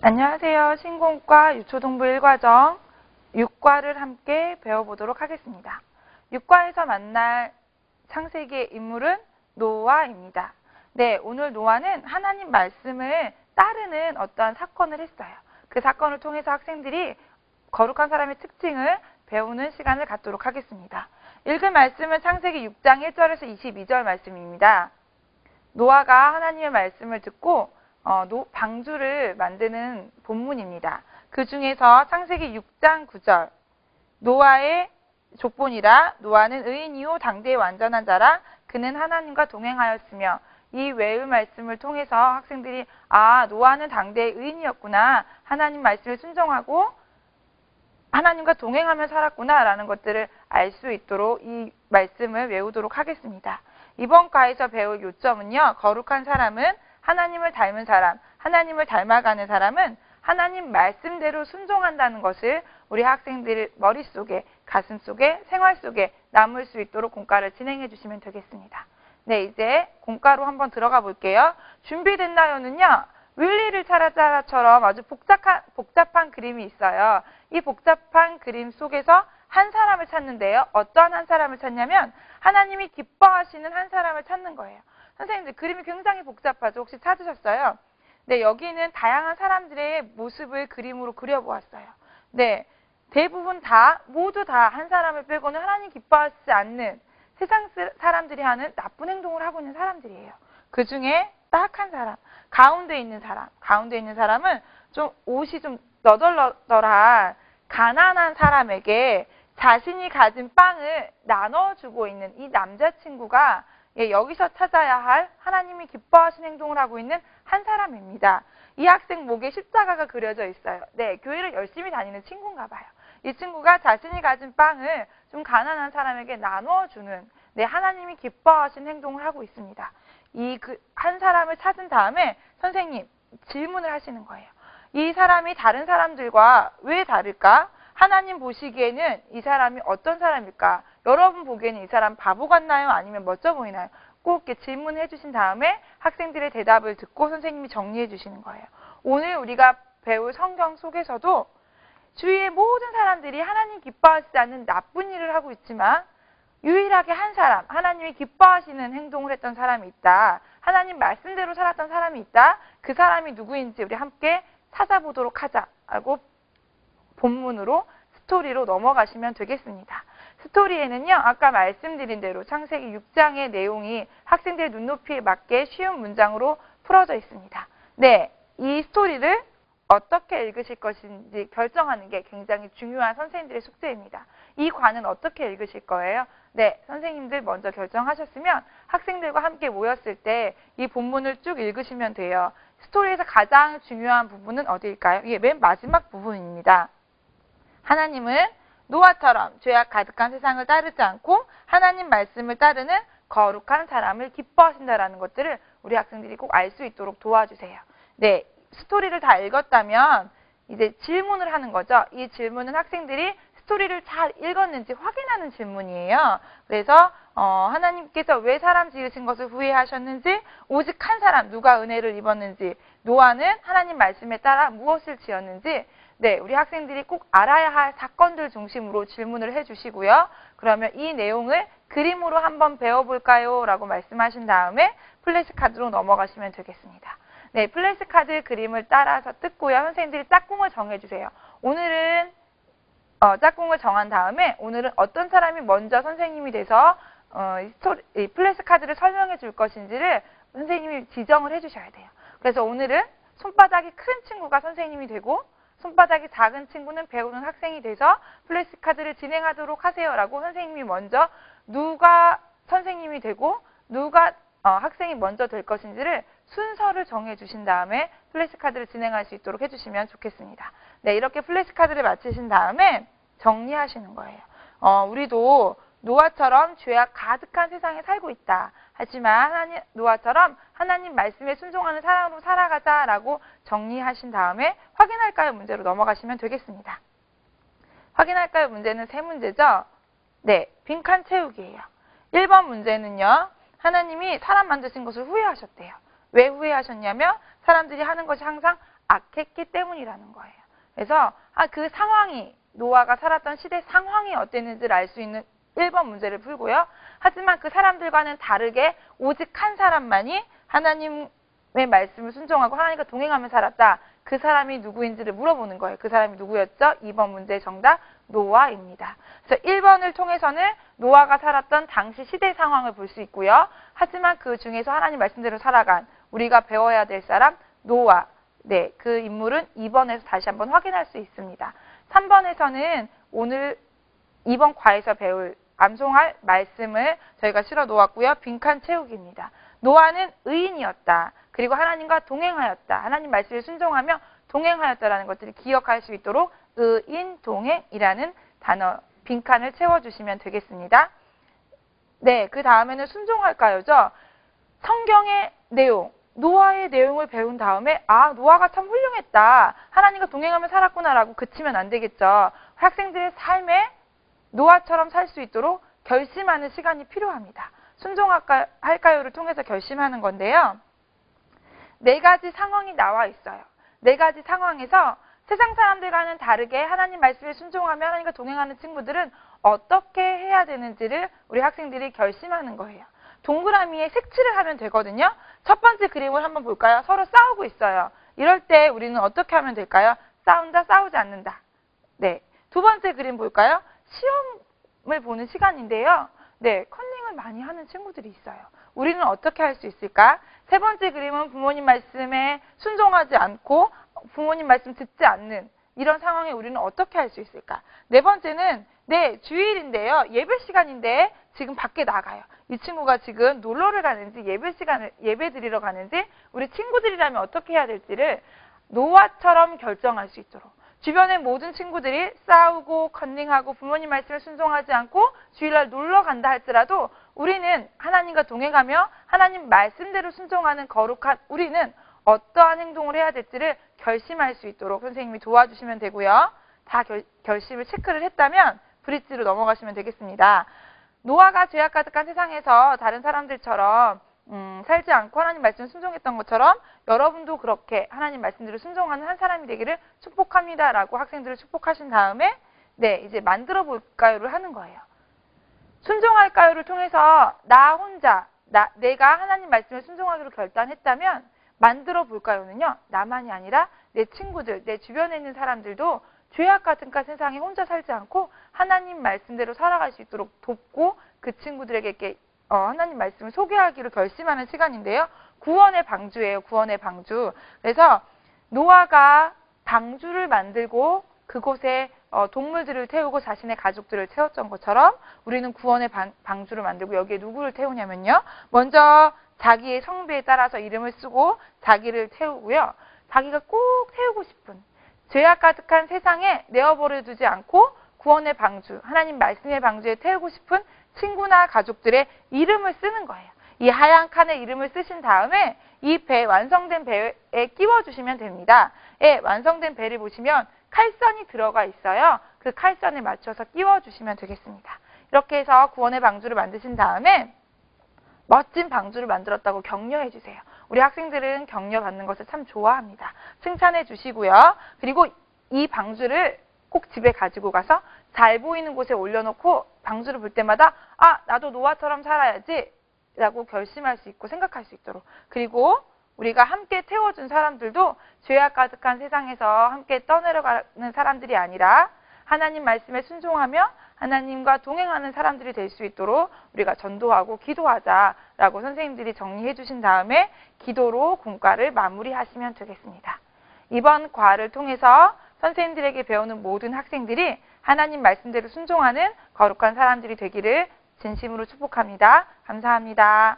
안녕하세요. 신공과 유초동부 1과정 6과를 함께 배워보도록 하겠습니다. 6과에서 만날 창세기의 인물은 노아입니다. 네, 오늘 노아는 하나님 말씀을 따르는 어떠한 사건을 했어요. 그 사건을 통해서 학생들이 거룩한 사람의 특징을 배우는 시간을 갖도록 하겠습니다. 읽은 말씀은 창세기 6장 1절에서 22절 말씀입니다. 노아가 하나님의 말씀을 듣고 방주를 만드는 본문입니다. 그 중에서 창세기 6장 9절 노아의 족본이라 노아는 의인이요 당대의 완전한 자라 그는 하나님과 동행하였으며 이 외의 말씀을 통해서 학생들이 노아는 당대의 의인이었구나, 하나님 말씀에 순종하고 하나님과 동행하며 살았구나 라는 것들을 알 수 있도록 이 말씀을 외우도록 하겠습니다. 이번 과에서 배울 요점은요, 거룩한 사람은 하나님을 닮은 사람, 하나님을 닮아가는 사람은 하나님 말씀대로 순종한다는 것을 우리 학생들 머릿속에, 가슴속에, 생활 속에 남을 수 있도록 공과를 진행해 주시면 되겠습니다. 네, 이제 공과로 한번 들어가 볼게요. 준비됐나요는요, 윌리를 찾아라처럼 아주 복잡한 그림이 있어요. 이 복잡한 그림 속에서 한 사람을 찾는데요. 어떠한 한 사람을 찾냐면 하나님이 기뻐하시는 한 사람을 찾는 거예요. 선생님들, 그림이 굉장히 복잡하죠? 혹시 찾으셨어요? 네, 여기는 다양한 사람들의 모습을 그림으로 그려보았어요. 네, 대부분 모두 다 한 사람을 빼고는 하나님 기뻐하지 않는 세상 사람들이 하는 나쁜 행동을 하고 있는 사람들이에요. 그 중에 딱 한 사람, 가운데 있는 사람은 좀 옷이 좀 너덜너덜한 가난한 사람에게 자신이 가진 빵을 나눠주고 있는 이 남자친구가 여기서 찾아야 할 하나님이 기뻐하시는 행동을 하고 있는 한 사람입니다. 이 학생 목에 십자가가 그려져 있어요. 네, 교회를 열심히 다니는 친구인가 봐요. 이 친구가 자신이 가진 빵을 좀 가난한 사람에게 나눠주는, 네, 하나님이 기뻐하시는 행동을 하고 있습니다. 한 사람을 찾은 다음에 선생님 질문을 하시는 거예요. 이 사람이 다른 사람들과 왜 다를까? 하나님 보시기에는 이 사람이 어떤 사람일까? 여러분 보기에는 이 사람 바보 같나요? 아니면 멋져 보이나요? 꼭 이렇게 질문해 주신 다음에 학생들의 대답을 듣고 선생님이 정리해 주시는 거예요. 오늘 우리가 배울 성경 속에서도 주위의 모든 사람들이 하나님 기뻐하시지 않는 나쁜 일을 하고 있지만 유일하게 한 사람, 하나님이 기뻐하시는 행동을 했던 사람이 있다. 하나님 말씀대로 살았던 사람이 있다. 그 사람이 누구인지 우리 함께 찾아보도록 하자라고 본문으로 스토리로 넘어가시면 되겠습니다. 스토리에는요, 아까 말씀드린 대로 창세기 6장의 내용이 학생들의 눈높이에 맞게 쉬운 문장으로 풀어져 있습니다. 네, 이 스토리를 어떻게 읽으실 것인지 결정하는 게 굉장히 중요한 선생님들의 숙제입니다. 이 과는 어떻게 읽으실 거예요? 네, 선생님들 먼저 결정하셨으면 학생들과 함께 모였을 때 이 본문을 쭉 읽으시면 돼요. 스토리에서 가장 중요한 부분은 어디일까요? 이게 맨 마지막 부분입니다. 하나님은 노아처럼 죄악 가득한 세상을 따르지 않고 하나님 말씀을 따르는 거룩한 사람을 기뻐하신다라는 것들을 우리 학생들이 꼭 알 수 있도록 도와주세요. 네, 스토리를 다 읽었다면 이제 질문을 하는 거죠. 이 질문은 학생들이 스토리를 잘 읽었는지 확인하는 질문이에요. 그래서 하나님께서 왜 사람 지으신 것을 후회하셨는지, 오직 한 사람 누가 은혜를 입었는지, 노아는 하나님 말씀에 따라 무엇을 지었는지, 네, 우리 학생들이 꼭 알아야 할 사건들 중심으로 질문을 해주시고요. 그러면 이 내용을 그림으로 한번 배워볼까요? 라고 말씀하신 다음에 플래시카드로 넘어가시면 되겠습니다. 네, 플래시카드 그림을 따라서 뜯고요. 선생님들이 짝꿍을 정해주세요. 오늘은 짝꿍을 정한 다음에 오늘은 어떤 사람이 먼저 선생님이 돼서 이 플래시카드를 설명해 줄 것인지를 선생님이 지정을 해주셔야 돼요. 그래서 오늘은 손바닥이 큰 친구가 선생님이 되고 손바닥이 작은 친구는 배우는 학생이 돼서 플래시카드를 진행하도록 하세요라고 선생님이 먼저 누가 선생님이 되고 누가 학생이 먼저 될 것인지를 순서를 정해 주신 다음에 플래시카드를 진행할 수 있도록 해주시면 좋겠습니다. 네, 이렇게 플래시카드를 마치신 다음에 정리하시는 거예요. 우리도 노아처럼 죄악 가득한 세상에 살고 있다. 하지만 노아처럼 하나님 말씀에 순종하는 사람으로 살아가자라고 정리하신 다음에 확인할까요? 문제로 넘어가시면 되겠습니다. 확인할까요? 문제는 3문제죠? 네, 빈칸 채우기예요. 1번 문제는요, 하나님이 사람 만드신 것을 후회하셨대요. 왜 후회하셨냐면 사람들이 하는 것이 항상 악했기 때문이라는 거예요. 그래서 그 상황이 노아가 살았던 시대 상황이 어땠는지를 알 수 있는 1번 문제를 풀고요. 하지만 그 사람들과는 다르게 오직 한 사람만이 하나님의 말씀을 순종하고 하나님과 동행하며 살았다. 그 사람이 누구인지를 물어보는 거예요. 그 사람이 누구였죠? 2번 문제의 정답 노아입니다. 그래서 1번을 통해서는 노아가 살았던 당시 시대 상황을 볼 수 있고요. 하지만 그 중에서 하나님 말씀대로 살아간 우리가 배워야 될 사람 노아. 네, 그 인물은 2번에서 다시 한번 확인할 수 있습니다. 3번에서는 오늘 2번 과에서 배울 암송할 말씀을 저희가 실어 놓았고요. 빈칸 채우기입니다. 노아는 의인이었다. 그리고 하나님과 동행하였다. 하나님 말씀을 순종하며 동행하였다라는 것들을 기억할 수 있도록 의인 동행이라는 단어 빈칸을 채워주시면 되겠습니다. 네, 그 다음에는 순종할까요죠. 성경의 내용, 노아의 내용을 배운 다음에 노아가 참 훌륭했다. 하나님과 동행하며 살았구나라고 그치면 안 되겠죠. 학생들의 삶에 노아처럼 살 수 있도록 결심하는 시간이 필요합니다. 순종할까요를 통해서 결심하는 건데요. 4가지 상황이 나와 있어요. 4가지 상황에서 세상 사람들과는 다르게 하나님 말씀에 순종하며 하나님과 동행하는 친구들은 어떻게 해야 되는지를 우리 학생들이 결심하는 거예요. 동그라미에 색칠을 하면 되거든요. 첫 번째 그림을 한번 볼까요? 서로 싸우고 있어요. 이럴 때 우리는 어떻게 하면 될까요? 싸운다, 싸우지 않는다. 네. 두 번째 그림 볼까요? 시험을 보는 시간인데요. 네, 컨닝을 많이 하는 친구들이 있어요. 우리는 어떻게 할 수 있을까? 세 번째 그림은 부모님 말씀에 순종하지 않고 부모님 말씀 듣지 않는 이런 상황에 우리는 어떻게 할 수 있을까? 네 번째는 주일인데요. 예배 시간인데 지금 밖에 나가요. 이 친구가 지금 놀러를 가는지 예배 드리러 가는지 우리 친구들이라면 어떻게 해야 될지를 노아처럼 결정할 수 있도록 주변의 모든 친구들이 싸우고 컨닝하고 부모님 말씀을 순종하지 않고 주일날 놀러 간다 할지라도 우리는 하나님과 동행하며 하나님 말씀대로 순종하는 거룩한 우리는 어떠한 행동을 해야 될지를 결심할 수 있도록 선생님이 도와주시면 되고요. 다 결심을 체크를 했다면 브릿지로 넘어가시면 되겠습니다. 노아가 죄악 가득한 세상에서 다른 사람들처럼 살지 않고 하나님 말씀 순종했던 것처럼 여러분도 그렇게 하나님 말씀대로 순종하는 한 사람이 되기를 축복합니다. 라고 학생들을 축복하신 다음에 이제 만들어 볼까요를 하는 거예요. 순종할까요를 통해서 나 혼자, 내가 하나님 말씀을 순종하기로 결단했다면 만들어 볼까요는요. 나만이 아니라 내 친구들, 내 주변에 있는 사람들도 죄악 같은 세상에 혼자 살지 않고 하나님 말씀대로 살아갈 수 있도록 돕고 그 친구들에게 이렇게 하나님 말씀을 소개하기로 결심하는 시간인데요. 구원의 방주예요. 구원의 방주. 그래서 노아가 방주를 만들고 그곳에 동물들을 태우고 자신의 가족들을 태웠던 것처럼 우리는 구원의 방주를 만들고 여기에 누구를 태우냐면요. 먼저 자기의 성배에 따라서 이름을 쓰고 자기를 태우고요. 자기가 꼭 태우고 싶은 죄악 가득한 세상에 내어버려 두지 않고 구원의 방주, 하나님 말씀의 방주에 태우고 싶은 친구나 가족들의 이름을 쓰는 거예요. 이 하얀 칸에 이름을 쓰신 다음에 이 완성된 배에 끼워주시면 됩니다. 완성된 배를 보시면 칼선이 들어가 있어요. 그 칼선에 맞춰서 끼워주시면 되겠습니다. 이렇게 해서 구원의 방주를 만드신 다음에 멋진 방주를 만들었다고 격려해 주세요. 우리 학생들은 격려받는 것을 참 좋아합니다. 칭찬해 주시고요. 그리고 이 방주를 꼭 집에 가지고 가서 잘 보이는 곳에 올려놓고 방주를 볼 때마다 나도 노아처럼 살아야지 라고 결심할 수 있고 생각할 수 있도록 그리고 우리가 함께 태워준 사람들도 죄악 가득한 세상에서 함께 떠내려가는 사람들이 아니라 하나님 말씀에 순종하며 하나님과 동행하는 사람들이 될 수 있도록 우리가 전도하고 기도하자라고 선생님들이 정리해 주신 다음에 기도로 공과를 마무리하시면 되겠습니다. 이번 과를 통해서 선생님들에게 배우는 모든 학생들이 하나님 말씀대로 순종하는 거룩한 사람들이 되기를 진심으로 축복합니다. 감사합니다.